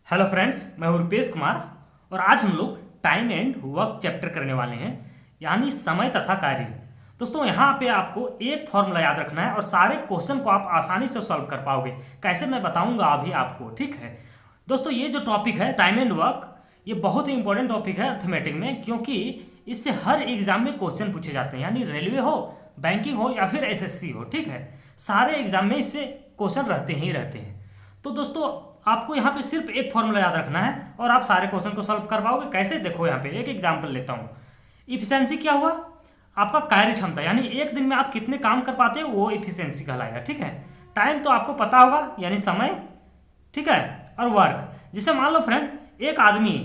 Hello friends, मैं हूं रुपेश कुमार और आज हम लोग टाइम एंड वर्क चैप्टर करने वाले हैं, यानी समय तथा कार्य। दोस्तों यहाँ पे आपको एक फॉर्मूला याद रखना है और सारे क्वेश्चन को आप आसानी से सॉल्व कर पाओगे। कैसे मैं बताऊंगा अभी आपको, ठीक है। दोस्तों ये जो टॉपिक है टाइम एंड वर्क, ये बहुत ही इंपॉर्टेंट टॉपिक है अर्थमेटिक में, क्योंकि इससे हर एग्जाम में क्वेश्चन पूछे जाते हैं, यानी रेलवे हो, बैंकिंग हो या फिर एसएससी हो, ठीक है। सारे एग्जाम में इससे क्वेश्चन रहते ही रहते हैं। तो दोस्तों आपको यहाँ पे सिर्फ एक फॉर्मूला याद रखना है और आप सारे क्वेश्चन को सॉल्व कर पाओगे। कैसे, देखो यहाँ पे एक एग्जांपल लेता हूँ। इफिशियंसी क्या हुआ? आपका कार्य क्षमता, यानी एक दिन में आप कितने काम कर पाते हो, वो इफिशियंसी कहलाएगा, ठीक है। टाइम तो आपको पता होगा, यानी समय, ठीक है। और वर्क, जैसे मान लो फ्रेंड, एक आदमी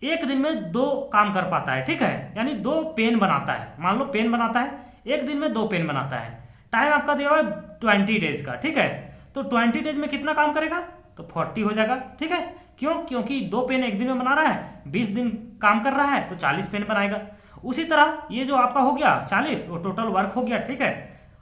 एक दिन में 2 काम कर पाता है, ठीक है, यानी 2 पेन बनाता है। मान लो पेन बनाता है, एक दिन में 2 पेन बनाता है। टाइम आपका दिया हुआ है 20 डेज का, ठीक है। तो 20 डेज में कितना काम करेगा? तो 40 हो जाएगा, ठीक है। क्यों? क्योंकि 2 पेन एक दिन में बना रहा है, 20 दिन काम कर रहा है तो 40 पेन बनाएगा। उसी तरह ये जो आपका हो गया 40, वो टोटल वर्क हो गया, ठीक है।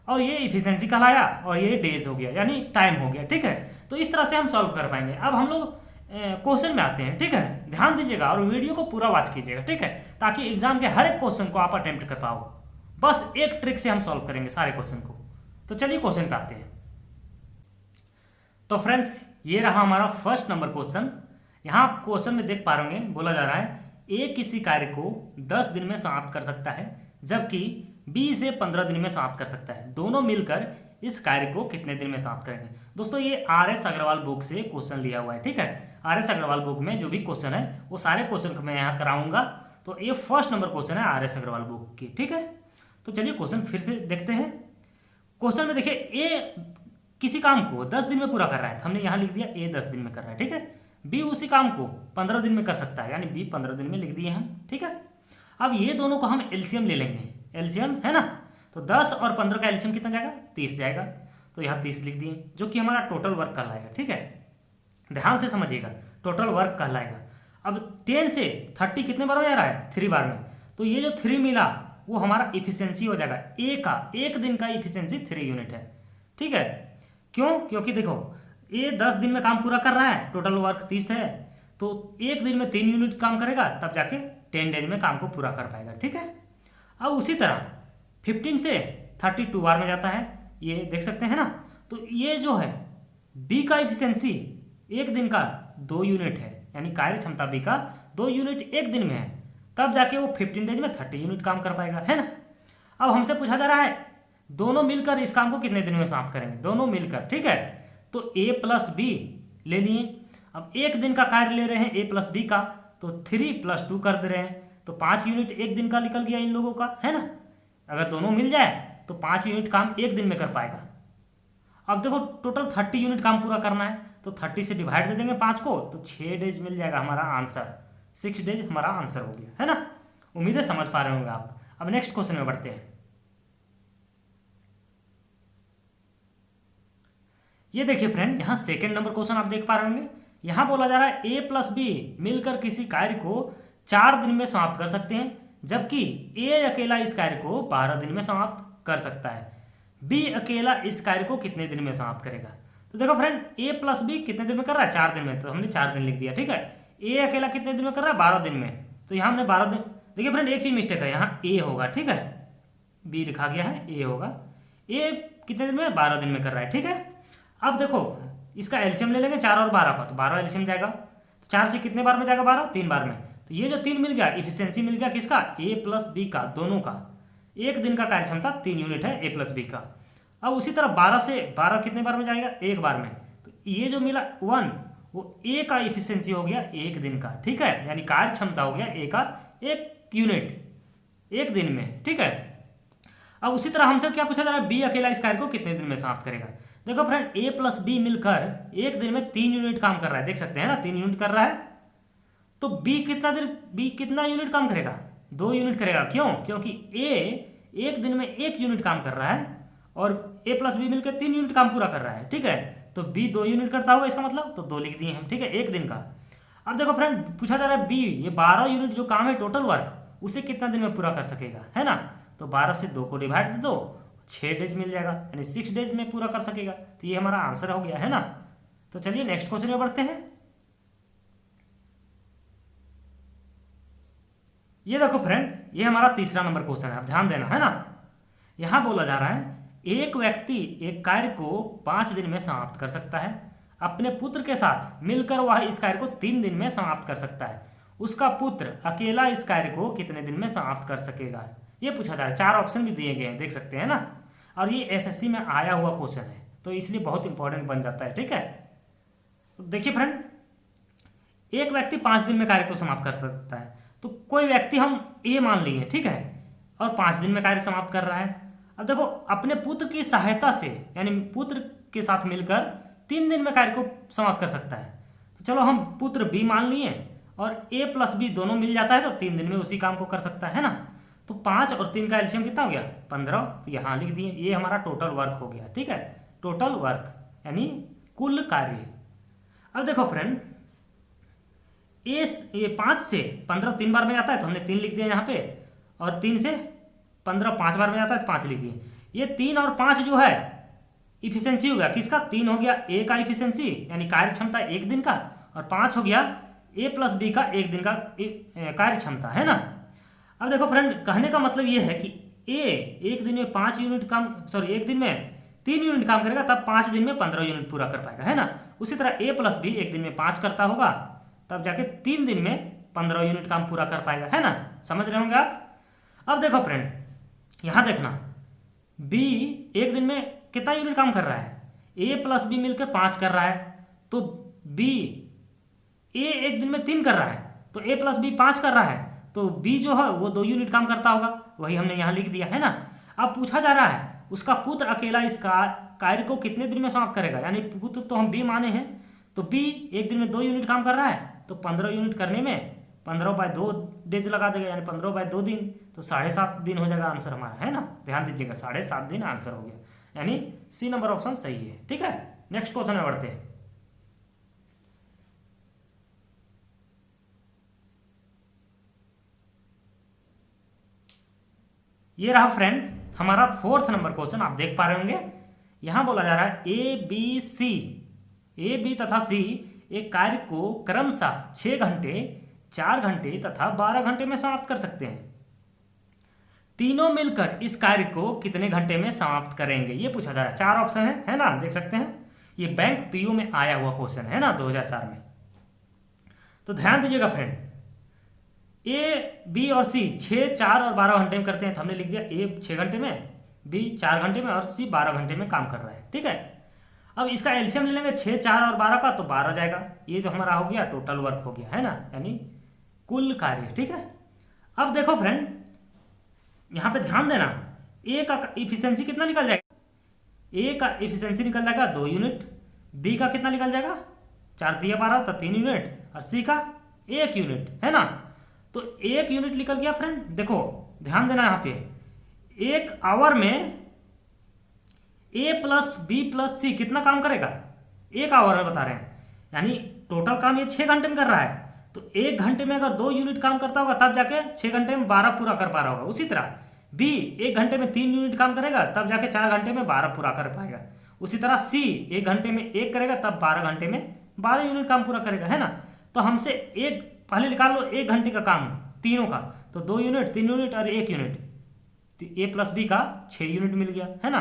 और ये इफिशियंसी कहलाया और ये डेज हो गया, यानी टाइम हो गया, ठीक है। तो इस तरह से हम सॉल्व कर पाएंगे। अब हम लोग क्वेश्चन में आते हैं, ठीक है। ध्यान दीजिएगा और वीडियो को पूरा वॉच कीजिएगा, ठीक है, ताकि एग्जाम के हर एक क्वेश्चन को आप अटेम्प्ट कर पाओ। बस एक ट्रिक से हम सॉल्व करेंगे सारे क्वेश्चन को। तो चलिए क्वेश्चन पे आते हैं। तो फ्रेंड्स ये रहा हमारा फर्स्ट नंबर क्वेश्चन। यहाँ आप क्वेश्चन में देख पा रहे होंगे, बोला जा रहा है ए किसी कार्य को 10 दिन में समाप्त कर सकता है, जबकि बी इसे 15 दिन में समाप्त कर सकता है। दोनों मिलकर इस कार्य को कितने दिन में समाप्त करेंगे? दोस्तों ये आर.एस. अग्रवाल बुक से क्वेश्चन लिया हुआ है, ठीक है। आर.एस. अग्रवाल बुक में जो भी क्वेश्चन है वो सारे क्वेश्चन को मैं यहाँ कराऊंगा। तो ये फर्स्ट नंबर क्वेश्चन है आर.एस. अग्रवाल बुक की, ठीक है। तो चलिए क्वेश्चन फिर से देखते हैं। क्वेश्चन में देखिए, ए किसी काम को 10 दिन में पूरा कर रहा है, हमने यहाँ लिख दिया ए 10 दिन में कर रहा है, ठीक है। बी उसी काम को 15 दिन में कर सकता है, यानी बी 15 दिन में लिख दिए हम, ठीक है। अब ये दोनों को हम एलसीएम ले लेंगे, एलसीएम है ना। तो 10 और 15 का एलसीएम कितना जाएगा? 30 जाएगा। तो यहाँ 30 लिख दिए, जो कि हमारा टोटल वर्क कहलाएगा, ठीक है। ध्यान से समझिएगा, टोटल वर्क कहलाएगा। अब 10 से 30 कितने बार में जा रहा है? 3 बार में। तो ये जो 3 मिला वो हमारा इफिशियंसी हो जाएगा। ए का एक दिन का इफिशियंसी 3 यूनिट है, ठीक है। क्यों? क्योंकि देखो ये 10 दिन में काम पूरा कर रहा है, टोटल वर्क 30 है, तो एक दिन में 3 यूनिट काम करेगा, तब जाके 10 डेज में काम को पूरा कर पाएगा, ठीक है। अब उसी तरह 15 से 32 बार में जाता है, ये देख सकते हैं ना। तो ये जो है बी का इफिशियंसी एक दिन का 2 यूनिट है, यानी कार्य क्षमता बी का 2 यूनिट एक दिन में है, तब जाके वो 15 डेज में 30 यूनिट काम कर पाएगा, है ना। अब हमसे पूछा जा रहा है दोनों मिलकर इस काम को कितने दिन में समाप्त करेंगे? दोनों मिलकर, ठीक है। तो ए प्लस बी ले लिए। अब एक दिन का कार्य ले रहे हैं ए प्लस बी का, तो 3 + 2 कर दे रहे हैं, तो 5 यूनिट एक दिन का निकल गया इन लोगों का, है ना। अगर दोनों मिल जाए तो 5 यूनिट काम एक दिन में कर पाएगा। अब देखो टोटल 30 यूनिट काम पूरा करना है, तो 30 से डिवाइड दे देंगे 5 को, तो 6 डेज मिल जाएगा हमारा आंसर। 6 डेज हमारा आंसर हो गया, है ना। उम्मीद है समझ पा रहे होंगे आप। अब नेक्स्ट क्वेश्चन में बढ़ते हैं। ये देखिए फ्रेंड, यहाँ सेकेंड नंबर क्वेश्चन आप देख पा रहे होंगे। यहाँ बोला जा रहा है ए प्लस बी मिलकर किसी कार्य को 4 दिन में समाप्त कर सकते हैं, जबकि ए अकेला इस कार्य को 12 दिन में समाप्त कर सकता है। बी अकेला इस कार्य को कितने दिन में समाप्त करेगा? तो देखो फ्रेंड, ए प्लस बी कितने दिन में कर रहा है? 4 दिन में, तो हमने 4 दिन लिख दिया, ठीक है। ए अकेला कितने दिन में कर रहा है? 12 दिन में, तो यहाँ हमने 12 दिन। देखिए फ्रेंड एक चीज मिस्टेक है, यहाँ ए होगा, ठीक है, बी लिखा गया है, ए होगा। ए कितने दिन में? 12 दिन में कर रहा है, ठीक है। अब देखो इसका एलसीएम ले लेंगे 4 और 12 का, तो 12 एलसीएम जाएगा। तो 4 से कितने बार में जाएगा? 12, 3 बार में। तो ये जो 3 मिल गया, इफिशियंसी मिल गया किसका? ए प्लस बी का, दोनों का। एक दिन का कार्य क्षमता 3 यूनिट है ए प्लस बी का। अब उसी तरह 12 से 12 कितने बार में जाएगा? एक बार में। तो ये जो मिला 1, वो ए का इफिशियंसी हो गया एक दिन का, ठीक है, यानी कार्य क्षमता हो गया ए का 1 यूनिट एक दिन में, ठीक है। अब उसी तरह हमसे क्या पूछा जा रहा है? बी अकेला इस कार्य को कितने दिन में समाप्त करेगा? देखो फ्रेंड, ए प्लस बी मिलकर एक दिन में 3 यूनिट काम कर रहा है, देख सकते हैं ना, 3 यूनिट कर रहा है। तो बी कितना यूनिट काम करेगा? 2 यूनिट करेगा। क्यों? क्योंकि ए एक दिन में 1 यूनिट काम कर रहा है और ए प्लस बी मिलकर 3 यूनिट काम पूरा कर रहा है, ठीक है। तो बी 2 यूनिट करता होगा, इसका मतलब तो 2 लिख दिए हम, ठीक है, एक दिन का। अब देखो फ्रेंड, पूछा जा रहा है बी ये 12 यूनिट जो काम है टोटल वर्क, उसे कितना दिन में पूरा कर सकेगा, है ना। तो 12 से 2 को डिवाइड दे दो, 6 डेज मिल जाएगा, यानी 6 डेज में पूरा कर सकेगा। तो ये हमारा आंसर हो गया, है ना। तो चलिए नेक्स्ट क्वेश्चन में बढ़ते हैं। ये देखो फ्रेंड, ये हमारा तीसरा नंबर क्वेश्चन है, आप ध्यान देना है ना। यहां बोला जा रहा है एक व्यक्ति एक कार्य को 5 दिन में समाप्त कर सकता है। अपने पुत्र के साथ मिलकर वह इस कार्य को 3 दिन में समाप्त कर सकता है। उसका पुत्र अकेला इस कार्य को कितने दिन में समाप्त कर सकेगा, ये पूछा जा रहा है। 4 ऑप्शन भी दिए गए हैं, देख सकते हैं ना। और ये एसएससी में आया हुआ क्वेश्चन है, तो इसलिए बहुत इंपॉर्टेंट बन जाता है। ठीक है, तो देखिए फ्रेंड, एक व्यक्ति 5 दिन में कार्य को समाप्त कर सकता है। तो कोई व्यक्ति हम ए मान लिए, ठीक है, और 5 दिन में कार्य समाप्त कर रहा है। अब देखो, अपने पुत्र की सहायता से, यानी पुत्र के साथ मिलकर 3 दिन में कार्य को समाप्त कर सकता है। तो चलो हम पुत्र बी मान लिए और ए प्लस बी दोनों मिल जाता है, तो 3 दिन में उसी काम को कर सकता है ना। तो 5 और 3 का एलसीएम कितना हो गया, 15। तो यहाँ लिख दिए, ये हमारा टोटल वर्क हो गया। ठीक है, टोटल वर्क यानी कुल कार्य। अब देखो फ्रेंड, ये 5 से 15 3 बार में आता है, तो हमने 3 लिख दिया यहाँ पे, और 3 से 15 5 बार में आता है, तो 5 लिख दिए। ये 3 और 5 जो है इफिशियंसी हो गया किसका, 3 हो गया ए का इफिशियंसी यानी कार्य क्षमता 1 दिन का, और 5 हो गया ए प्लस बी का 1 दिन का कार्य क्षमता, है ना। अब देखो फ्रेंड, कहने का मतलब ये है कि ए 1 दिन में 5 यूनिट काम, सॉरी 1 दिन में 3 यूनिट काम करेगा, तब 5 दिन में 15 यूनिट पूरा कर पाएगा, है ना। उसी तरह ए प्लस बी 1 दिन में 5 करता होगा, तब जाके 3 दिन में 15 यूनिट काम पूरा कर पाएगा, है ना। समझ रहे होंगे आप। अब देखो फ्रेंड, यहां देखना, बी 1 दिन में कितना यूनिट काम कर रहा है, ए प्लस बी मिलकर 5 कर रहा है, तो बी ए 1 दिन में 3 कर रहा है, तो ए प्लस बी 5 कर रहा है, तो बी जो है वो 2 यूनिट काम करता होगा, वही हमने यहाँ लिख दिया, है ना। अब पूछा जा रहा है उसका पुत्र अकेला इस कार्य को कितने दिन में समाप्त करेगा, यानी पुत्र तो हम बी माने हैं, तो बी 1 दिन में 2 यूनिट काम कर रहा है, तो 15 यूनिट करने में 15/2 डेज लगा देगा, यानी 15/2 दिन, तो 7.5 दिन हो जाएगा आंसर हमारा, है ना। ध्यान दीजिएगा, 7.5 दिन आंसर हो गया, यानी सी नंबर ऑप्शन सही है। ठीक है, नेक्स्ट क्वेश्चन में बढ़ते हैं। ये रहा फ्रेंड हमारा 4th नंबर क्वेश्चन, आप देख पा रहे होंगे। यहां बोला जा रहा है ए बी तथा सी एक कार्य को क्रमशः 6 घंटे, 4 घंटे तथा 12 घंटे में समाप्त कर सकते हैं। तीनों मिलकर इस कार्य को कितने घंटे में समाप्त करेंगे, ये पूछा जा रहा है। 4 ऑप्शन है ना, देख सकते हैं। ये बैंक पीओ में आया हुआ क्वेश्चन है ना, 2004 में। तो ध्यान दीजिएगा फ्रेंड, ए बी और सी 6, 4 और 12 घंटे में करते हैं, तो हमने लिख दिया ए 6 घंटे में, बी 4 घंटे में, और सी 12 घंटे में काम कर रहा है। ठीक है, अब इसका एलसीएम ले लेंगे 6, 4 और 12 का, तो 12 जाएगा। ये जो हमारा हो गया टोटल वर्क हो गया, है ना, यानी कुल कार्य। ठीक है, अब देखो फ्रेंड, यहां पे ध्यान देना, ए का इफिशियंसी कितना निकल जाएगा, ए का इफिशियंसी निकल जाएगा 2 यूनिट, बी का कितना निकल जाएगा, 4 × 12 तो 3 यूनिट, और सी का 1 यूनिट, है ना। तो 1 यूनिट निकल गया फ्रेंड। देखो ध्यान देना, यहाँ पे 1 आवर में ए प्लस बी प्लस सी कितना काम करेगा, 1 आवर में बता रहे हैं, यानी टोटल काम ये 6 घंटे में कर रहा है। तो 1 घंटे में अगर 2 यूनिट काम करता होगा, तब जाके 6 घंटे में 12 पूरा कर पा रहा होगा। उसी तरह बी 1 घंटे में 3 यूनिट काम करेगा, तब जाके 4 घंटे में 12 पूरा कर पाएगा। उसी तरह सी 1 घंटे में 1 करेगा, तब 12 घंटे में 12 यूनिट काम पूरा करेगा, है ना। तो हमसे एक पहले निकाल लो 1 घंटे का काम तीनों का, तो 2 यूनिट, 3 यूनिट और 1 यूनिट, तो ए प्लस बी का 6 यूनिट मिल गया, है ना।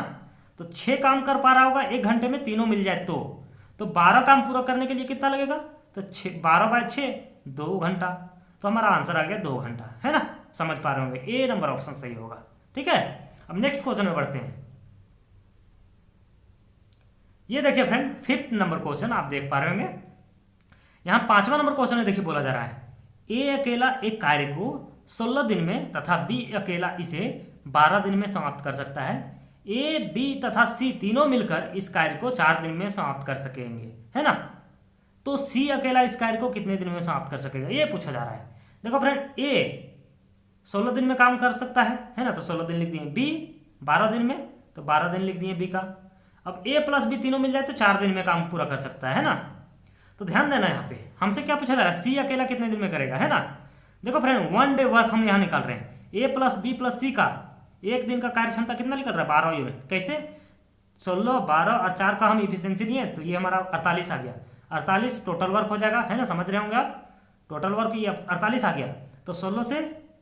तो 6 काम कर पा रहा होगा 1 घंटे में, तीनों मिल जाए तो 12 काम पूरा करने के लिए कितना लगेगा, तो 12/6 2 घंटा। तो हमारा आंसर आ गया 2 घंटा, है ना। समझ पा रहे होंगे, ए नंबर ऑप्शन सही होगा। ठीक है, अब नेक्स्ट क्वेश्चन में बढ़ते हैं। ये देखिए फ्रेंड 5th नंबर क्वेश्चन, आप देख पा रहे होंगे। यहां 5वां नंबर क्वेश्चन में देखिए बोला जा रहा है ए अकेला एक कार्य को 16 दिन में तथा बी अकेला इसे 12 दिन में समाप्त कर सकता है। ए बी तथा सी तीनों मिलकर इस कार्य को 4 दिन में समाप्त कर सकेंगे, है ना। तो सी अकेला इस कार्य को कितने दिन में समाप्त कर सकेगा, ये पूछा जा रहा है। देखो फ्रेंड, ए 16 दिन में काम कर सकता है ना, तो 16 दिन लिख दिए। बी 12 दिन में, तो 12 दिन लिख दिए बी का। अब ए प्लस बी तीनों मिल जाए तो 4 दिन में काम पूरा कर सकता है ना। तो ध्यान देना, यहाँ पे हमसे क्या पूछा जा रहा है, सी अकेला कितने दिन में करेगा, है ना। देखो फ्रेंड 1 डे वर्क हम यहाँ निकाल रहे हैं। ए प्लस बी प्लस सी का 1 दिन का कार्य क्षमता कितना निकल रहा है, 12 यूनिट। कैसे, 16, 12 और 4 का हम इफिशियंसी लिए तो ये हमारा 48 आ गया। 48 टोटल वर्क हो जाएगा, है ना, समझ रहे होंगे आप। टोटल वर्क ये 48 आ गया। तो 16 से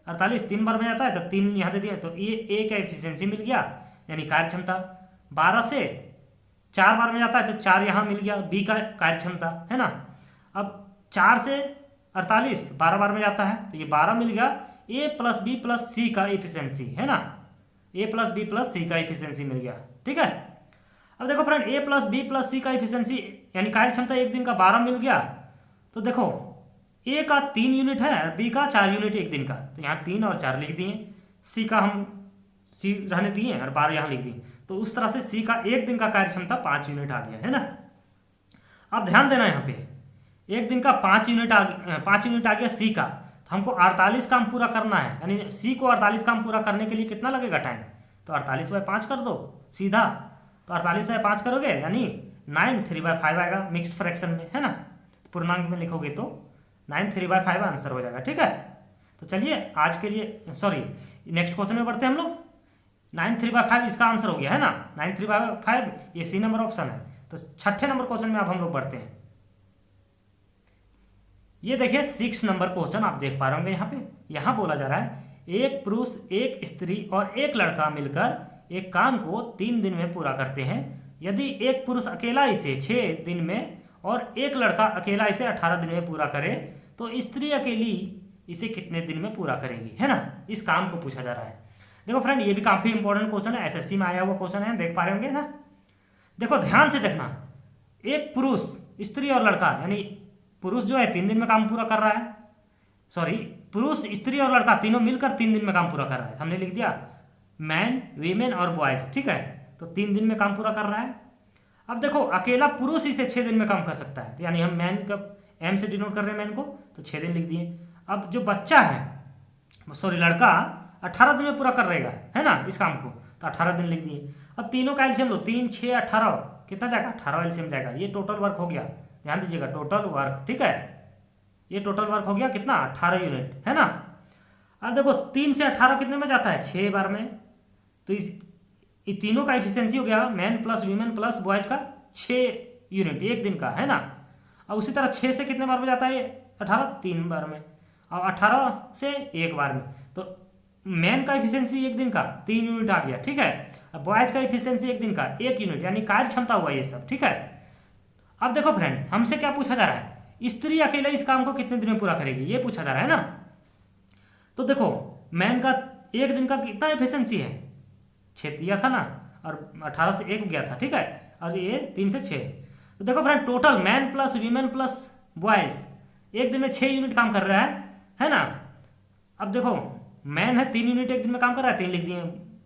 48 3 बार में जाता है, तो 3 यहाँ दे दिया, तो ये ए का एफिशिएंसी मिल गया यानी कार्य क्षमता। 12 से 4 बार में जाता है, तो 4 यहाँ मिल गया बी का कार्य क्षमता, है ना। अब 4 से 48 12 बार में जाता है, तो ये 12 मिल गया ए प्लस बी प्लस सी का एफिशिएंसी, है ना। ए प्लस बी प्लस सी का एफिशिएंसी मिल गया, ठीक है। अब देखो फ्रेंड, ए प्लस बी प्लस सी का एफिशिएंसी यानी कार्य क्षमता एक दिन का 12 मिल गया। तो देखो ए का 3 यूनिट है और बी का 4 यूनिट एक दिन का, तो यहाँ 3 और 4 लिख दिए। सी का हम सी रहने दिए और 12 यहाँ लिख दिए। तो उस तरह से सी का एक दिन का कार्य क्षमता 5 यूनिट आ गया, है ना। अब ध्यान देना, यहाँ पे एक दिन का 5 यूनिट आ गया सी का। तो हमको 48 काम पूरा करना है, यानी सी को 48 काम पूरा करने के लिए कितना लगेगा टाइम, तो 48/5 कर दो सीधा। तो 48/5 करोगे यानी 9 3/5 आएगा मिक्स्ड फ्रैक्शन में, है ना। पूर्णांक में लिखोगे तो 9 3/5 आंसर हो जाएगा, ठीक है। तो चलिए आज के लिए नेक्स्ट क्वेश्चन में बढ़ते हैं हम लोग। 9 3/5 इसका आंसर हो गया, है ना। 9 3/5 ये सी नंबर ऑप्शन है। तो छठे नंबर क्वेश्चन में अब हम लोग बढ़ते हैं। ये देखिए 6 नंबर क्वेश्चन आप देख पा रहे होंगे। यहाँ बोला जा रहा है एक पुरुष, एक स्त्री और एक लड़का मिलकर एक काम को 3 दिन में पूरा करते हैं। यदि एक पुरुष अकेला इसे 6 दिन में और एक लड़का अकेला इसे 18 दिन में पूरा करे, तो स्त्री अकेली इसे कितने दिन में पूरा करेगी, है ना। इस काम को पूछा जा रहा है। देखो फ्रेंड, ये भी काफी इंपॉर्टेंट क्वेश्चन है, एसएससी में आया हुआ क्वेश्चन है, देख पा रहे होंगे ना। देखो ध्यान से देखना, एक पुरुष, स्त्री और लड़का, यानी पुरुष जो है 3 दिन में काम पूरा कर रहा है, पुरुष, स्त्री और लड़का तीनों मिलकर 3 दिन में काम पूरा कर रहा है। हमने लिख दिया मैन, वीमेन और बॉयज, ठीक है। तो 3 दिन में काम पूरा कर रहा है। अब देखो अकेला पुरुष इसे 6 दिन में काम कर सकता है, तो यानी हम मैन का एम से डिनोट कर रहे हैं मैन को, तो 6 दिन लिख दिए। अब जो बच्चा है, लड़का 18 दिन में पूरा कर रहेगा, है ना, इस काम को, तो 18 दिन लिख दिए। अब तीनों का एलसीएम लो, 3 6 18 कितना जाएगा, 18 एलसीएम जाएगा। ये टोटल वर्क हो गया, ध्यान दीजिएगा, टोटल वर्क, ठीक है। ये टोटल वर्क हो गया कितना, 18 यूनिट, है ना। अब देखो 3 से 18 कितने में जाता है, 6 बार में। तो ये तीनों का एफिशिएंसी हो गया man plus women plus boys का 6 यूनिट एक दिन का, है ना। अब उसी तरह 6 से कितने बार में जाता है, 18 3 बार में, और 18 से 1 बार में। तो मैन का एफिशिएंसी एक दिन का 3 यूनिट आ गया, ठीक है। अब बॉयज का एफिशिएंसी एक दिन का 1 यूनिट, यानी कार्य क्षमता हुआ ये सब, ठीक है। अब देखो फ्रेंड, हमसे क्या पूछा जा रहा है, स्त्री अकेले इस काम को कितने दिन में पूरा करेगी, ये पूछा जा रहा है ना। तो देखो मैन का एक दिन का कितना एफिशिएंसी है, 6 दिया था ना, और 18 से 1 गया था, ठीक है। और ये 3 से 6। तो देखो friend, total man plus women plus boys एक दिन में 6 यूनिट काम कर रहा है ना। अब देखो मैन है 3 यूनिट एक दिन में काम कर रहा है, 3 लिख दिए,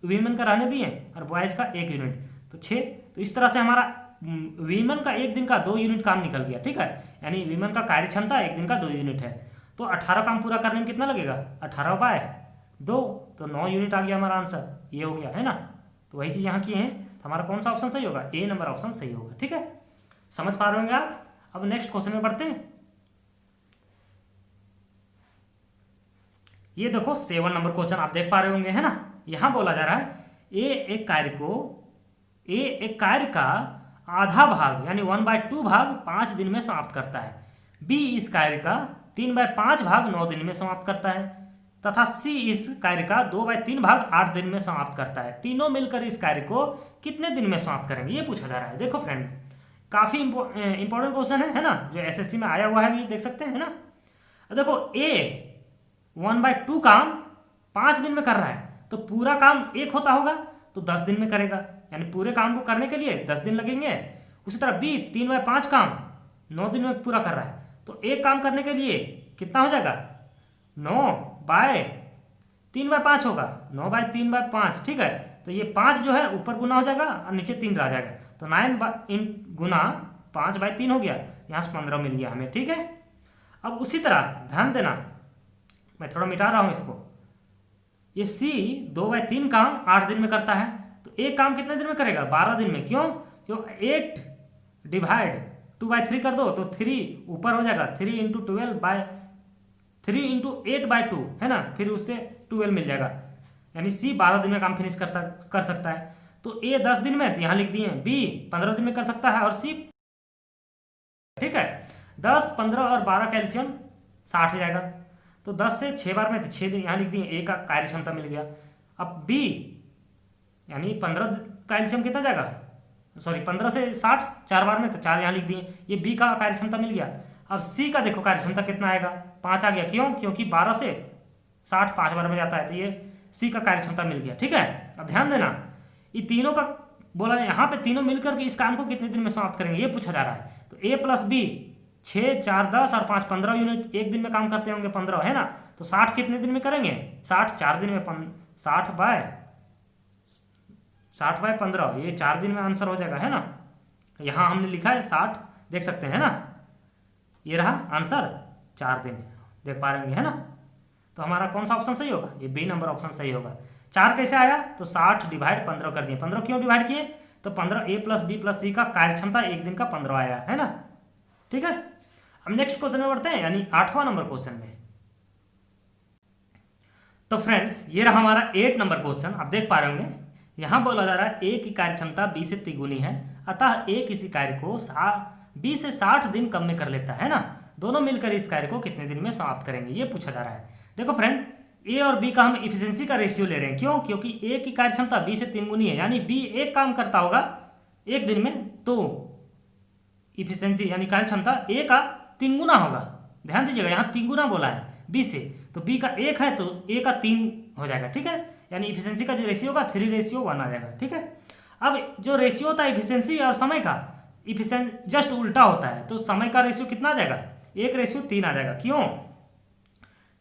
वीमेन का रहने दिए, और बॉयज का 1 यूनिट, तो 6। तो इस तरह से हमारा वीमेन का एक दिन का 2 यूनिट काम निकल गया, ठीक है। यानी वीमेन का कार्य क्षमता एक दिन का 2 यूनिट है। तो 18 काम पूरा करने में कितना लगेगा, 18/2, तो 9 यूनिट आ गया हमारा आंसर, ये हो गया, है ना। तो वही चीज़ यहाँ की है, तो हमारा कौन सा ऑप्शन सही होगा, ए नंबर ऑप्शन सही होगा, ठीक है। समझ पा रहे होंगे आप। अब नेक्स्ट क्वेश्चन में बढ़ते हैं। ये देखो 7 नंबर क्वेश्चन आप देख पा रहे होंगे, है ना। यहाँ बोला जा रहा है एक कार्य का आधा भाग यानी 1/2 भाग 5 दिन में समाप्त करता है। बी इस कार्य का 3/5 भाग 9 दिन में समाप्त करता है, तथा सी इस कार्य का 2/3 भाग 8 दिन में समाप्त करता है। तीनों मिलकर इस कार्य को कितने दिन में समाप्त करेंगे, ये पूछा जा रहा है। देखो फ्रेंड, काफी इंपॉर्टेंट क्वेश्चन है ना, जो एसएससी में आया हुआ है, भी देख सकते हैं, है ना। देखो ए 1/2 काम 5 दिन में कर रहा है, तो पूरा काम 1 होता होगा, तो 10 दिन में करेगा, यानी पूरे काम को करने के लिए 10 दिन लगेंगे। उसी तरह बी 3/5 काम 9 दिन में पूरा कर रहा है, तो एक काम करने के लिए कितना हो जाएगा, 9/3/5 होगा, 9/3/5, ठीक है। तो ये 5 जो है ऊपर गुना हो जाएगा और नीचे 3 रह जाएगा, तो 9 गुना 5/3 हो गया, यहाँ से 15 मिल गया हमें, ठीक है। अब उसी तरह ध्यान देना, मैं थोड़ा मिटा रहा हूँ इसको। ये सी 2/3 काम 8 दिन में करता है, तो एक काम कितने दिन में करेगा, 12 दिन में। क्यों 8 डिवाइड 2/3 कर दो, तो 3 ऊपर हो जाएगा, 3 × 8/2, है ना। फिर उससे 12 मिल जाएगा, यानी सी 12 दिन में काम फिनिश कर सकता है। तो ए 10 दिन में, तो यहाँ लिख दिए, बी 15 दिन में कर सकता है और सी, ठीक है। 10, 15 और 12 कैल्शियम 60 हो जाएगा। तो 10 से 6 बार में, तो 6 दिन यहाँ लिख दिए, ए का कार्य क्षमता मिल गया। अब बी यानी 15 कैल्शियम कितना जाएगा, सॉरी 15 से 60 4 बार में, तो 4 यहाँ लिख दिए, ये बी का कार्य क्षमता मिल गया। अब सी का देखो कार्य क्षमता कितना आएगा, 5 आ गया। क्यों? क्योंकि 12 से 60 5 बार में जाता है, तो ये सी का कार्य क्षमता मिल गया, ठीक है। अब ध्यान देना, ये तीनों का बोला यहाँ पे, तीनों मिलकर के इस काम को कितने दिन में समाप्त करेंगे ये पूछा जा रहा है। तो ए प्लस बी 6 4 10 और 5 15 यूनिट एक दिन में काम करते होंगे, 15 है ना। तो 60 कितने दिन में करेंगे, 60 4 दिन में, 60 बाय 15, ये 4 दिन में आंसर हो जाएगा, है ना। यहाँ हमने लिखा है 60, देख सकते हैं ना, ये रहा आंसर, 4 दिन देख पा रहे है ना। तो हमारा कौन सा ऑप्शन सही होगा, ये बी नंबर ऑप्शन सही होगा। 4 कैसे आया, तो 60 डिवाइड 15 कर दिए। 15 क्यों डिवाइड किए, तो 15 ए प्लस बी प्लस सी का कार्य क्षमता एक दिन का 15 आया, है ना, ठीक है। हम नेक्स्ट क्वेश्चन में बढ़ते हैं, यानी 8वां नंबर क्वेश्चन में। तो फ्रेंड्स ये रहा हमारा 8 नंबर क्वेश्चन। आप देख पा रहे होंगे, यहाँ बोला जा रहा है ए की कार्य क्षमता बी से तिगुनी है, अतः ए किसी कार्य को बी से 60 दिन कम में कर लेता है ना। दोनों मिलकर इस कार्य को कितने दिन में समाप्त करेंगे ये पूछा जा रहा है। देखो फ्रेंड, ए और बी का हम इफिशिएंसी का रेशियो ले रहे हैं। क्यों? क्योंकि ए की कार्य क्षमता बी से 3 गुनी है, यानी बी एक काम करता होगा एक दिन में, तो इफिशिएंसी यानी कार्य क्षमता ए का 3 गुना होगा। ध्यान दीजिएगा, यहाँ 3 गुना बोला है बी से, तो बी का 1 है तो ए का 3 हो जाएगा, ठीक है। यानी इफिशिएंसी का जो रेशियो होगा 3:1 आ जाएगा, ठीक है। अब जो रेशियो होता है इफिशिएंसी और समय का, इफिशिएंसी जस्ट उल्टा होता है, तो समय का रेशियो कितना आ जाएगा, 1:3 आ जाएगा।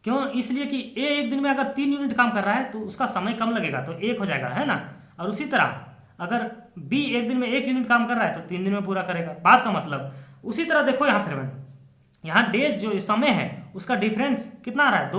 क्यों? इसलिए कि ए एक दिन में अगर 3 यूनिट काम कर रहा है तो उसका समय कम लगेगा, तो 1 हो जाएगा, है ना। और उसी तरह अगर बी एक दिन में 1 यूनिट काम कर रहा है तो 3 दिन में पूरा करेगा, बात का मतलब। उसी तरह देखो यहाँ फिर यहाँ डेज जो समय है उसका डिफरेंस कितना आ रहा है,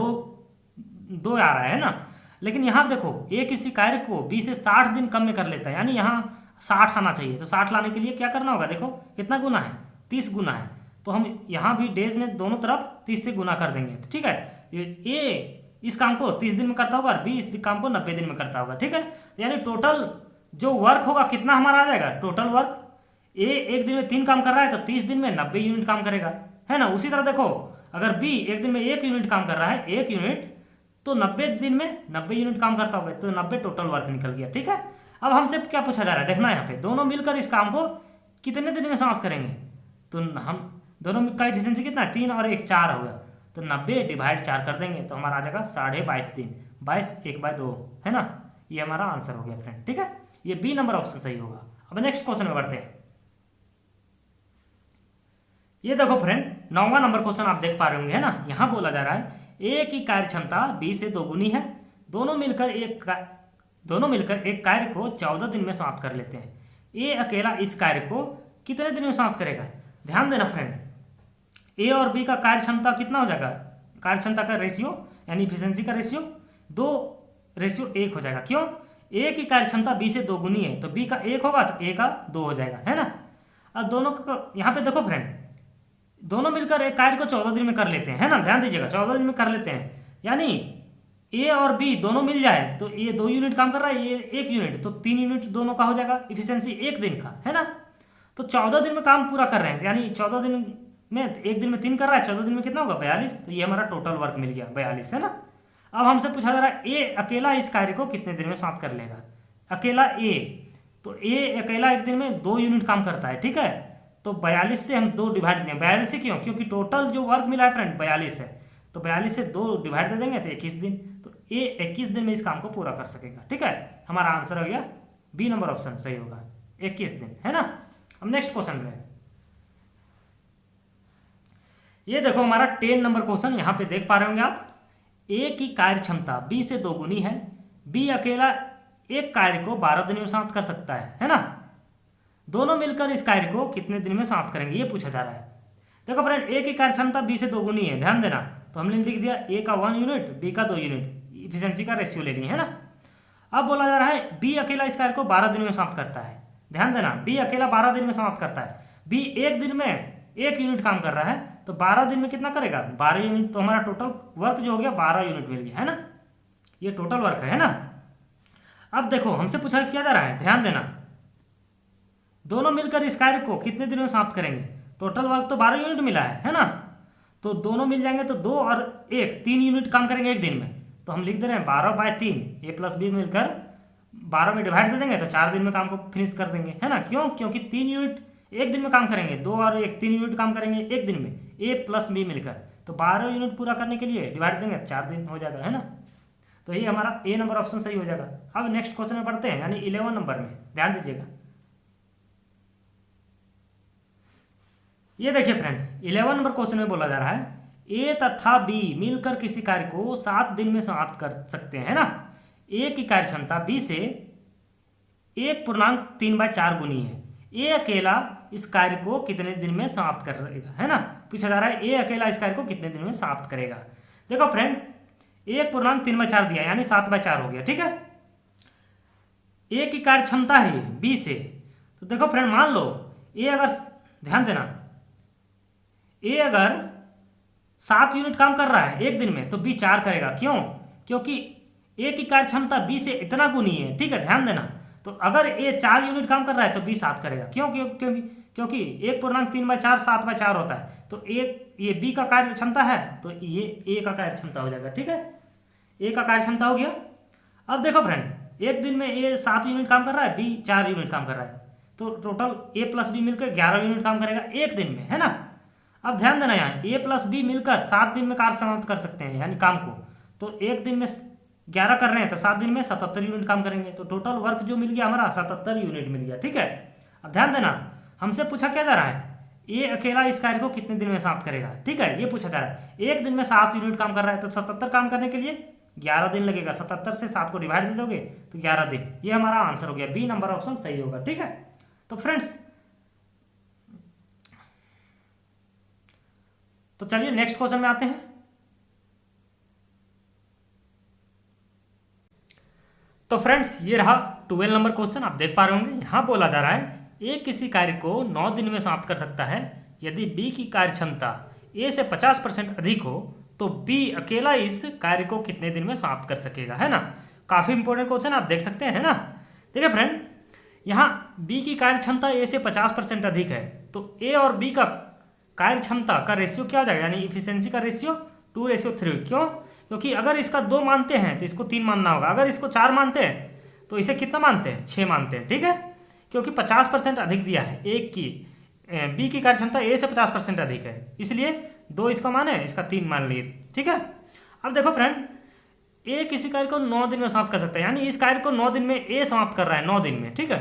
2 आ रहा है ना। लेकिन यहाँ देखो ए किसी कार्य को बी से 60 दिन कम में कर लेता है, यानी यहाँ 60 आना चाहिए। तो 60 लाने के लिए क्या करना होगा, देखो कितना गुना है, 30 गुना है। तो हम यहाँ भी डेज में दोनों तरफ 30 से गुना कर देंगे, ठीक है। ए इस काम को 30 दिन में करता होगा और बी इस काम को 90 दिन में करता होगा, ठीक है। यानी टोटल जो वर्क होगा कितना हमारा आ जाएगा, टोटल वर्क ए एक दिन में 3 काम कर रहा है तो 30 दिन में 90 यूनिट काम करेगा, है ना। उसी तरह देखो अगर बी एक दिन में 1 यूनिट काम कर रहा है, 1 यूनिट, तो 90 दिन में 90 यूनिट काम करता होगा, तो 90 टोटल वर्क निकल गया, ठीक है। अब हमसे क्या पूछा जा रहा है, देखना यहाँ पे, दोनों मिलकर इस काम को कितने दिन में समाप्त करेंगे। तो हम दोनों का एफिशिएंसी कितना है, 3 और 1 4 होगा, तो 90 डिवाइड 4 कर देंगे तो हमारा आ जाएगा 22.5 दिन, 22 1/2, है ना। ये हमारा आंसर हो गया फ्रेंड, ठीक है। ये बी नंबर ऑप्शन सही होगा। अब नेक्स्ट क्वेश्चन में बढ़ते हैं। ये देखो फ्रेंड 9वां नंबर क्वेश्चन आप देख पा रहे होंगे, है ना। यहाँ बोला जा रहा है ए की कार्य क्षमता बी से 2 गुनी है, दोनों मिलकर एक कार्य को 14 दिन में समाप्त कर लेते हैं। ए अकेला इस कार्य को कितने दिन में समाप्त करेगा। ध्यान देना फ्रेंड, ए और बी का कार्य क्षमता कितना हो जाएगा, कार्य क्षमता का रेशियो यानी इफिशिएंसी का रेशियो 2:1 हो जाएगा। क्यों? ए की कार्य क्षमता बी से 2 गुनी है, तो बी का 1 होगा तो ए का 2 हो जाएगा, है ना। अब दोनों को यहाँ पे देखो फ्रेंड, दोनों मिलकर एक कार्य को 14 दिन में कर लेते हैं, है ना। ध्यान दीजिएगा 14 दिन में कर लेते हैं, यानी ए और बी दोनों मिल जाए तो ये 2 यूनिट काम कर रहा है, ये 1 यूनिट, तो 3 यूनिट दोनों का हो जाएगा इफिशिएंसी एक दिन का, है ना। तो 14 दिन में काम पूरा कर रहे हैं, यानी 14 दिन में, एक दिन में 3 कर रहा है, 14 दिन में कितना होगा 42, तो ये हमारा टोटल वर्क मिल गया 42, है ना। अब हमसे पूछा जा रहा है ए अकेला इस कार्य को कितने दिन में समाप्त कर लेगा। अकेला ए, तो ए अकेला एक दिन में 2 यूनिट काम करता है, ठीक है। तो 42 से हम 2 डिवाइड देंगे, 42 से क्यों, क्योंकि टोटल जो वर्क मिला है फ्रेंड 42 है, तो 42 से 2 डिवाइड दे देंगे तो 21 दिन, तो ए 21 दिन में इस काम को पूरा कर सकेगा, ठीक है। हमारा आंसर हो गया बी नंबर ऑप्शन सही होगा, 21 दिन, है ना। हम नेक्स्ट क्वेश्चन में, ये देखो हमारा 10 नंबर क्वेश्चन, यहाँ पे देख पा रहे होंगे आप। ए की कार्य क्षमता बी से 2 गुनी है, बी अकेला एक कार्य को 12 दिन में समाप्त कर सकता है ना। दोनों मिलकर इस कार्य को कितने दिन में समाप्त करेंगे ये पूछा जा रहा है। देखो फ्रेंड, ए की कार्य क्षमता बी से 2 गुनी है, ध्यान देना, तो हमने लिख दिया ए का 1 यूनिट, बी का 2 यूनिट, इफिशिएंसी का रेशियो ले लिए, है ना। अब बोला जा रहा है बी अकेला इस कार्य को 12 दिन में समाप्त करता है। ध्यान देना, बी अकेला 12 दिन में समाप्त करता है। बी एक दिन में 1 यूनिट काम कर रहा है, तो 12 दिन में कितना करेगा, 12 यूनिट, तो हमारा टोटल वर्क जो हो गया 12 यूनिट मिल गया, है ना। ये टोटल वर्क है ना। अब देखो हमसे पूछा क्या जा रहा है, ध्यान देना, दोनों मिलकर इस कार्य को कितने दिन में समाप्त करेंगे। टोटल वर्क तो 12 यूनिट मिला है ना, तो दोनों मिल जाएंगे तो 2 और 1 3 यूनिट काम करेंगे एक दिन में। तो हम लिख दे रहे हैं 12/3, ए प्लस बी मिलकर 12 में डिवाइड दे देंगे तो 4 दिन में काम को फिनिश कर देंगे, है ना। क्यों, क्योंकि 3 यूनिट एक दिन में काम करेंगे, 2 और 1 3 यूनिट काम करेंगे एक दिन में, ए प्लस बी मिलकर। तो 12 यूनिट पूरा करने के लिए डिवाइड देंगे 4 दिन हो जाएगा, है ना। तो ये हमारा ए नंबर ऑप्शन सही हो जाएगा। अब नेक्स्ट क्वेश्चन में पढ़ते हैं, यानी 11 नंबर में ध्यान दीजिएगा। ये देखिए फ्रेंड, 11 नंबर क्वेश्चन में बोला जा रहा है ए तथा बी मिलकर किसी कार्य को 7 दिन में समाप्त कर सकते हैं ना। ए की कार्य क्षमता बी से 1.3/4 गुनी है। ए अकेला इस कार्य को कितने दिन में समाप्त करेगा, है ना। पूछा जा रहा है ए अकेला इस कार्य को कितने दिन में समाप्त करेगा। देखो फ्रेंड, 1.3/4 दिया यानी 7/4 हो गया, ठीक है। ए की कार्य क्षमता है बी से, तो देखो फ्रेंड मान लो ए अगर, ध्यान देना, ए अगर 7 यूनिट काम कर रहा है एक दिन में तो बी 4 करेगा। क्यों, क्योंकि ए की कार्य क्षमता बी से इतना गुनी है, ठीक है, ध्यान देना। तो अगर ए 4 यूनिट काम कर रहा है तो बी 7 करेगा। क्यों, क्योंकि 1.3/4 7/4 होता है। तो ये बी का कार्य क्षमता है तो ये ए का कार्य क्षमता हो जाएगा, ठीक है। ए का कार्य क्षमता हो गया। अब देखो फ्रेंड, एक दिन में ए 7 यूनिट काम कर रहा है, बी 4 यूनिट काम कर रहा है, तो टोटल ए प्लस बी मिलकर 11 यूनिट काम करेगा एक दिन में, है ना। अब ध्यान देना, यहाँ ए प्लस बी मिलकर 7 दिन में कार्य समाप्त कर सकते हैं यानी काम को। तो एक दिन में 11 कर रहे हैं तो 7 दिन में 77 यूनिट काम करेंगे। तो टोटल वर्क जो मिल गया हमारा 77 यूनिट मिल गया, ठीक है। अब ध्यान देना, हमसे पूछा क्या जा रहा है, ए अकेला इस कार्य को कितने दिन में समाप्त करेगा, ठीक है, ये पूछा जा रहा है। एक दिन में 7 यूनिट काम कर रहा है तो 77 काम करने के लिए 11 दिन लगेगा। 77 से 7 को डिवाइड दे दोगे तो 11 दिन, ये हमारा आंसर हो गया। बी नंबर ऑप्शन सही होगा, ठीक है। तो फ्रेंड्स, तो चलिए नेक्स्ट क्वेश्चन में आते हैं। तो फ्रेंड्स, ये रहा 12 नंबर क्वेश्चन, आप देख पा रहे होंगे। यहां बोला जा रहा है ए किसी कार्य को 9 दिन में समाप्त कर सकता है यदि बी की कार्य क्षमता ए से 50% अधिक हो तो बी अकेला इस कार्य को कितने दिन में समाप्त कर सकेगा, है ना। काफी इंपॉर्टेंट क्वेश्चन, आप देख सकते हैं ना। देखिए फ्रेंड, यहाँ बी की कार्य क्षमता ए से 50% अधिक है तो ए और बी का कार्य क्षमता का रेशियो क्या हो जाएगा, यानी इफिशियंसी का रेशियो 2:3। क्यों, क्योंकि अगर इसका 2 मानते हैं तो इसको 3 मानना होगा, अगर इसको 4 मानते हैं तो इसे कितना मानते हैं, 6 मानते हैं, ठीक है। क्योंकि 50% अधिक दिया है, एक की बी की कार्य क्षमता ए से 50% अधिक है, इसलिए 2 इसका मान है, इसका 3 मान लिए, ठीक है। अब देखो फ्रेंड, ए किसी कार्य को 9 दिन में समाप्त कर सकता है, यानी इस कार्य को 9 दिन में ए समाप्त कर रहा है 9 दिन में, ठीक है।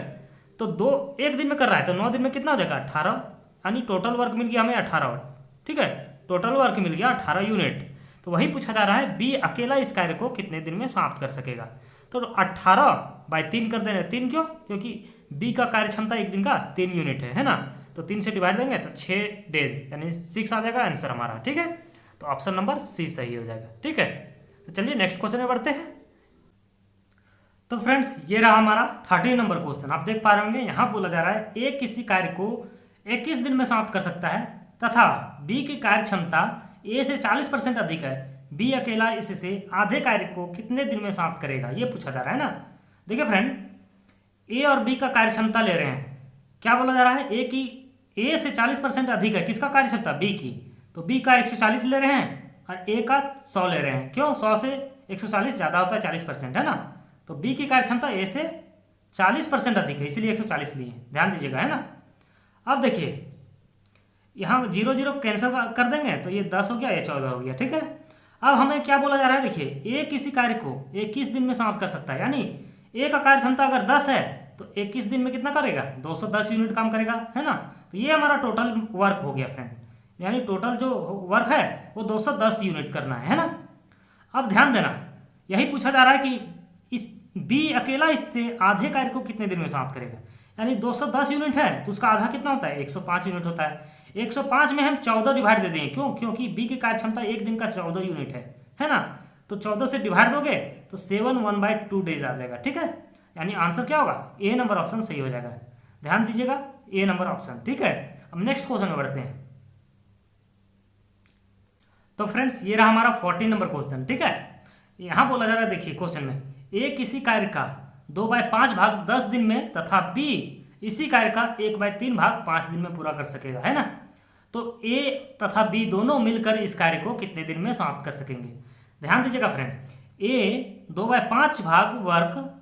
तो 2 एक दिन में कर रहा है तो 9 दिन में कितना हो जाएगा, 18, यानी टोटल वर्क मिल गया हमें 18, ठीक है। टोटल वर्क मिल गया 18 यूनिट। तो वही पूछा जा रहा है बी अकेला इस कार्य को कितने दिन में समाप्त कर सकेगा। तो 18/3 कर देना, 3 क्यों, क्योंकि बी का कार्य क्षमता एक दिन का 3 यूनिट है ना। तो 3 से डिवाइड देंगे तो 6 डेज यानी 6 आ जाएगा आंसर हमारा, ठीक है। तो ऑप्शन नंबर सी सही हो जाएगा, ठीक है। तो चलिए नेक्स्ट क्वेश्चन में बढ़ते हैं। तो फ्रेंड्स, ये रहा हमारा 13 नंबर क्वेश्चन, आप देख पा रहे होंगे। यहाँ बोला जा रहा है ए किसी कार्य को 21 दिन में समाप्त कर सकता है तथा बी की कार्य क्षमता ए से 40% अधिक है, बी अकेला इससे आधे कार्य को कितने दिन में समाप्त करेगा, ये पूछा जा रहा है ना। देखिए फ्रेंड, ए और बी का कार्य क्षमता ले रहे हैं, क्या बोला जा रहा है, ए की ए से 40% अधिक है, किसका कार्य क्षमता, बी की। तो बी का 140 ले रहे हैं और ए का 100 ले रहे हैं। क्यों, 100 से 140 ज़्यादा होता है 40%, है ना। तो बी की कार्य क्षमता ए से 40% अधिक है, इसलिए 140 लिए, ध्यान दीजिएगा, है ना। अब देखिए, यहाँ 0 0 कैंसिल कर देंगे तो ये 10 हो गया, ये 14 हो गया, ठीक है। अब हमें क्या बोला जा रहा है, देखिए ए किसी कार्य को 21 दिन में समाप्त कर सकता है, यानी ए का कार्य क्षमता अगर 10 है तो 21 दिन में कितना करेगा, 210 यूनिट काम करेगा, है ना। तो ये हमारा टोटल वर्क हो गया फ्रेंड, यानी टोटल जो वर्क है वो 210 यूनिट करना है ना। अब ध्यान देना, यही पूछा जा रहा है कि इस बी अकेला इससे आधे कार्य को कितने दिन में समाप्त करेगा, यानी 210 यूनिट है तो उसका आधा कितना होता है, 105 यूनिट होता है। 105 में हम 14 डिवाइड दे देंगे, क्यों, क्योंकि बी की कार्य क्षमता एक दिन का 14 यूनिट है ना। तो 14 से डिवाइड दोगे तो 7 1/2 डेज आ जाएगा, ठीक है। यानी आंसर क्या होगा, ए नंबर ऑप्शन सही हो जाएगा। ध्यान दीजिएगा, ए नंबर ऑप्शन, ठीक है। अब नेक्स्ट क्वेश्चन में बढ़ते हैं। तो फ्रेंड्स, ये रहा हमारा 14 नंबर क्वेश्चन, ठीक है। यहां बोला जा रहा है, देखिए क्वेश्चन में, ए किसी कार्य का 2/5 भाग 10 दिन में तथा बी इसी कार्य का 1/3 भाग 5 दिन में पूरा कर सकेगा, है ना। तो ए तथा बी दोनों मिलकर इस कार्य को कितने दिन में समाप्त कर सकेंगे। ध्यान दीजिएगा फ्रेंड, ए 2/5 भाग वर्क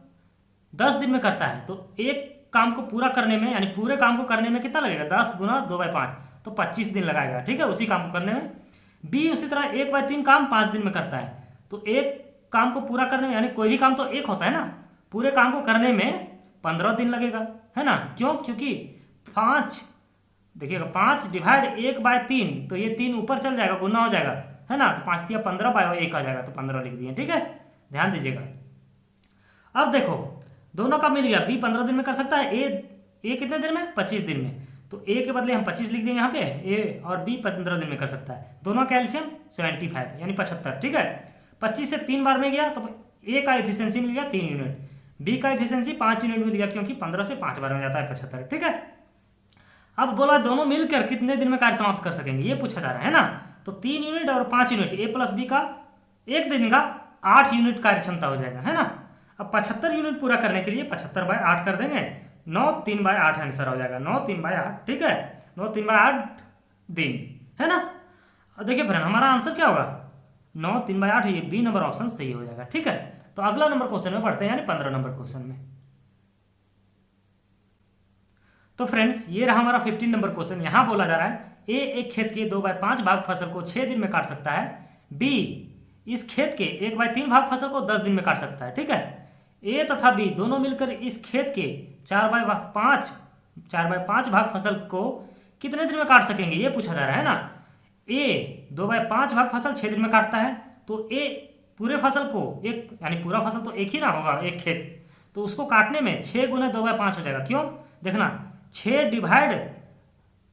10 दिन में करता है, तो एक काम को पूरा करने में यानी पूरे काम को करने में कितना लगेगा, 10 गुना 2/5 तो 25 दिन लगाएगा, ठीक है, उसी काम को करने में। बी उसी तरह 1/3 काम 5 दिन में करता है, तो एक काम को पूरा करने में यानी कोई भी काम तो एक होता है ना, पूरे काम को करने में 15 दिन लगेगा, है ना। क्यों, क्योंकि 5 देखिएगा 5 डिवाइड 1/3 तो ये 3 ऊपर चल जाएगा, गुना हो जाएगा, है ना। तो 5 या 15 बाय 1 आ जाएगा, तो 15 लिख दिए, ठीक है, ध्यान दीजिएगा। अब देखो दोनों का मिल गया, बी 15 दिन में कर सकता है, ए कितने दिन में, 25 दिन में, तो ए के बदले हम 25 लिख देंगे यहाँ पे, ए और बी 15 दिन में कर सकता है। दोनों का एलसीएम 75 यानी 75, ठीक है। 25 से 3 बार में गया तो ए का एफिशिएंसी मिल गया 3 यूनिट, बी का एफिशिएंसी 5 यूनिट मिल गया, क्योंकि 15 से 5 बार में जाता है 75, ठीक है। अब बोला दोनों मिलकर कितने दिन में कार्य समाप्त कर सकेंगे, ये पूछा जा रहा है ना। तो 3 यूनिट और 5 यूनिट, ए प्लस बी का एक दिन का 8 यूनिट कार्य क्षमता हो जाएगा, है ना। अब 75 यूनिट पूरा करने के लिए 75/8 कर देंगे, 9 3/8 आंसर हो जाएगा, 9 3/8, ठीक है, 9 3/8 दिन, है ना। अब देखिए फ्रेंड हमारा आंसर क्या होगा, 9 3/8, ये बी नंबर ऑप्शन सही हो जाएगा, ठीक है। तो अगला नंबर क्वेश्चन में बढ़ते हैं, यानी 15 नंबर क्वेश्चन में। तो फ्रेंड्स ये रहा हमारा 15 नंबर क्वेश्चन। यहां बोला जा रहा है ए एक खेत के 2/5 भाग फसल को 6 दिन में काट सकता है, बी इस खेत के 1/3 भाग फसल को 10 दिन में काट सकता है, ठीक है। ए तथा बी दोनों मिलकर इस खेत के 4/5 भाग फसल को कितने दिन में काट सकेंगे, ये पूछा जा रहा है ना। ए 2/5 भाग फसल 6 दिन में काटता है, तो ए पूरे फसल को एक यानी पूरा फसल तो एक ही ना होगा, एक खेत, तो उसको काटने में 6 गुना 2/5 हो जाएगा। क्यों, देखना 6 डिवाइड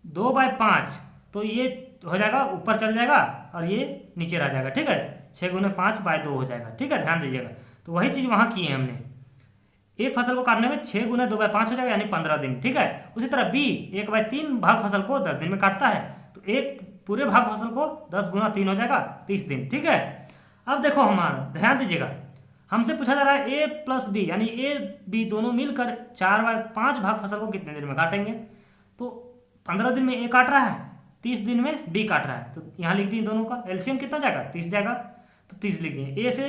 2/5 तो ये हो जाएगा, ऊपर चल जाएगा और ये नीचे रह जाएगा, ठीक है। 6 गुना 5/2 हो जाएगा, ठीक है, ध्यान दीजिएगा। तो वही चीज़ वहाँ की है हमने, एक फसल को काटने में 6 गुना 2/5 हो जाएगा, यानी 15 दिन, ठीक है। उसी तरह बी 1/3 भाग फसल को 10 दिन में काटता है, तो एक पूरे भाग फसल को 10 गुना 3 हो जाएगा, 30 दिन, ठीक है। अब देखो हमारा ध्यान दीजिएगा, हमसे पूछा जा रहा है ए प्लस बी यानी ए बी दोनों मिलकर 4/5 भाग फसल को कितने दिन में काटेंगे। तो 15 दिन में ए काट रहा है, 30 दिन में बी काट रहा है, तो यहाँ लिख दिए दोनों का एलसीएम कितना जाएगा, 30 जाएगा, तो 30 लिख दिए। ए से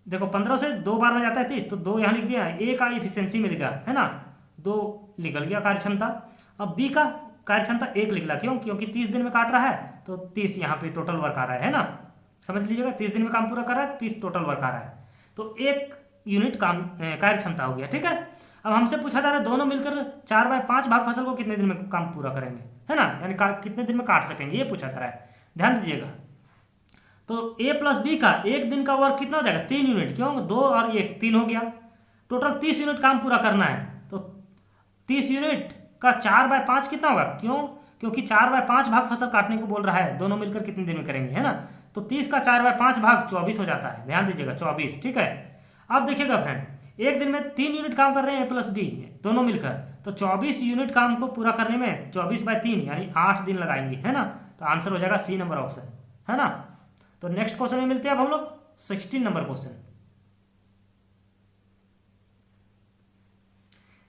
देखो 15 से 2 बार में जाता है 30, तो 2 यहाँ लिख दिया। ए का एफिशिएंसी मिल गया, है ना, 2 निकल गया कार्य क्षमता। अब बी का कार्य क्षमता 1 लिख ला, क्यों, क्योंकि 30 दिन में काट रहा है, तो 30 यहाँ पे टोटल वर्क आ रहा है ना, समझ लीजिएगा, 30 दिन में काम पूरा कर रहा है, 30 टोटल वर्क आ रहा है, तो 1 यूनिट काम कार्य क्षमता हो गया, ठीक है। अब हमसे पूछा जा रहा है दोनों मिलकर 4/5 भाग फसल को कितने दिन में काम पूरा करेंगे, है ना, यानी कितने दिन में काट सकेंगे, ये पूछा जा रहा है, ध्यान दीजिएगा। तो ए प्लस बी का एक दिन का वर्क कितना हो जाएगा, 3 यूनिट, क्यों, 2 और 1 3 हो गया, टोटल 30 यूनिट काम पूरा करना है, तो 30 यूनिट का 4/5 कितना होगा, क्यों, क्योंकि 4/5 भाग फसल काटने को बोल रहा है, दोनों मिलकर कितने दिन में करेंगे, है ना। तो 30 का 4/5 भाग 24 हो जाता है, ध्यान दीजिएगा 24, ठीक है। अब देखिएगा फ्रेंड, एक दिन में 3 यूनिट काम कर रहे हैं ए प्लस बी दोनों मिलकर, तो 24 यूनिट काम को पूरा करने में 24/3 यानी 8 दिन लगाएंगे, है ना। तो आंसर हो जाएगा सी नंबर ऑप्शन, है ना। तो नेक्स्ट क्वेश्चन में मिलते हैं अब हम लोग 16 नंबर क्वेश्चन।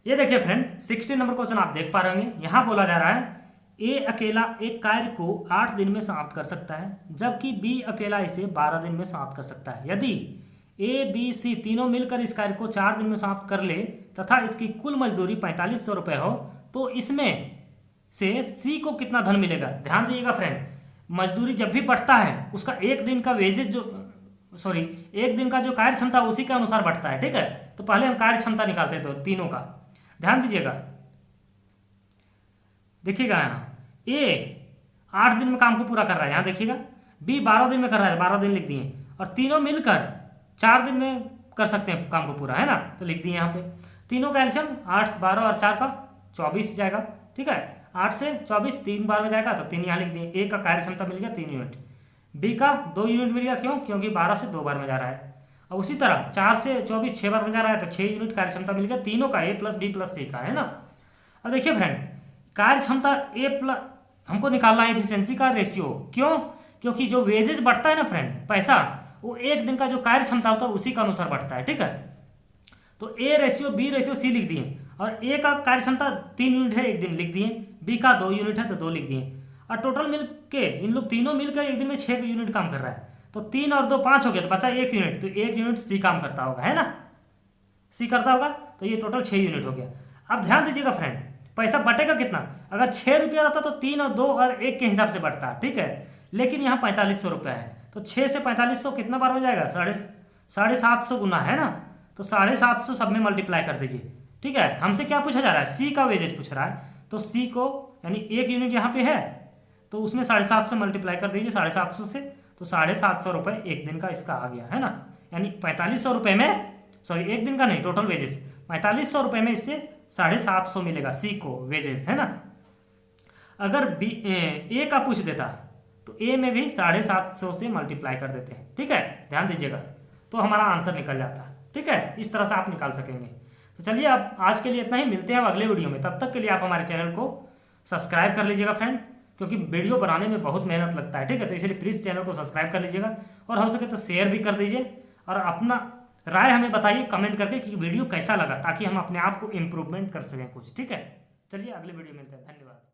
ये देखिए फ्रेंड 16 नंबर क्वेश्चन आप देख पा रहे होंगे, यहां बोला जा रहा है ए अकेला एक कार्य को 8 दिन में समाप्त कर सकता है, जबकि बी अकेला इसे 12 दिन में समाप्त कर सकता है। यदि ए बी सी तीनों मिलकर इस कार्य को 4 दिन में समाप्त कर ले तथा इसकी कुल मजदूरी 4500 रुपये हो, तो इसमें से सी को कितना धन मिलेगा। ध्यान दीजिएगा फ्रेंड, मजदूरी जब भी बढ़ता है उसका एक दिन का वेजेज एक दिन का जो कार्य क्षमता उसी के अनुसार बढ़ता है, ठीक है। तो पहले हम कार्य क्षमता निकालते हैं, तो तीनों का ध्यान दीजिएगा। देखिएगा यहाँ ए 8 दिन में काम को पूरा कर रहा है, यहाँ देखिएगा बी 12 दिन में कर रहा है, 12 दिन लिख दिए, और तीनों मिलकर 4 दिन में कर सकते हैं काम को पूरा, है ना, तो लिख दिए यहाँ पे। तीनों का एलसीएम 8 12 और 4 का 24 जाएगा, ठीक है। 8 से 24 3 बार में जाएगा, तो 3 यहाँ लिख दिए। ए का कार्य क्षमता मिल गया 3 यूनिट, बी का 2 यूनिट मिल गया, क्यों, क्योंकि 12 से 2 बार में जा रहा है। और उसी तरह 4 से 24 6 बार में जा रहा है, तो 6 यूनिट कार्य क्षमता मिल गया तीनों का, ए प्लस बी प्लस सी का, है ना। अब देखिए फ्रेंड कार्य क्षमता ए प्लस हमको निकालना है एफिशिएंसी का रेशियो, क्यों, क्योंकि जो वेजेज बढ़ता है ना फ्रेंड पैसा, वो एक दिन का जो कार्य क्षमता होता है उसी के अनुसार बढ़ता है, ठीक है। तो A ratio B ratio C लिख दिए, और ए का कार्य क्षमता 3 यूनिट है, एक दिन लिख दिए, बी का 2 यूनिट है तो 2 लिख दिए, और टोटल मिल के इन लोग तीनों मिलकर एक दिन में 6 यूनिट काम कर रहा है, तो 3 और 2 5 हो गया, तो बचा 1 यूनिट, तो 1 यूनिट सी काम करता होगा, है ना, सी करता होगा, तो ये टोटल 6 यूनिट हो गया। अब ध्यान दीजिएगा फ्रेंड, पैसा बटेगा कितना, अगर 6 रुपया रहता तो 3 और 2 और 1 के हिसाब से बढ़ता, ठीक है, लेकिन यहाँ 4500 रुपया है, तो 6 से 4500 कितना बार हो जाएगा, 750 गुना, है ना, तो 750 सब में मल्टीप्लाई कर दीजिए, ठीक है। हमसे क्या पूछा जा रहा है, सी का वेजेज पूछ रहा है, तो सी को यानी 1 यूनिट यहाँ पे है, तो उसमें 750 मल्टीप्लाई कर दीजिए 750 से, तो 750 रुपये एक दिन का इसका आ गया, है ना, यानी 4500 रुपये में, सॉरी एक दिन का नहीं, टोटल वेजेस 4500 रुपये में इससे 750 मिलेगा सी को वेजेस, है ना। अगर बी ए का पूछ देता तो ए में भी 750 से मल्टीप्लाई कर देते हैं, ठीक है, ध्यान दीजिएगा, तो हमारा आंसर निकल जाता है, ठीक है, इस तरह से आप निकाल सकेंगे। तो चलिए अब आज के लिए इतना ही, मिलते हैं अब अगले वीडियो में, तब तक के लिए आप हमारे चैनल को सब्सक्राइब कर लीजिएगा फ्रेंड, क्योंकि वीडियो बनाने में बहुत मेहनत लगता है, ठीक है, तो इसलिए प्लीज़ चैनल को सब्सक्राइब कर लीजिएगा, और हो सके तो शेयर भी कर दीजिए, और अपना राय हमें बताइए कमेंट करके कि वीडियो कैसा लगा, ताकि हम अपने आप को इम्प्रूवमेंट कर सकें कुछ, ठीक है। चलिए अगले वीडियो मिलते हैं, धन्यवाद।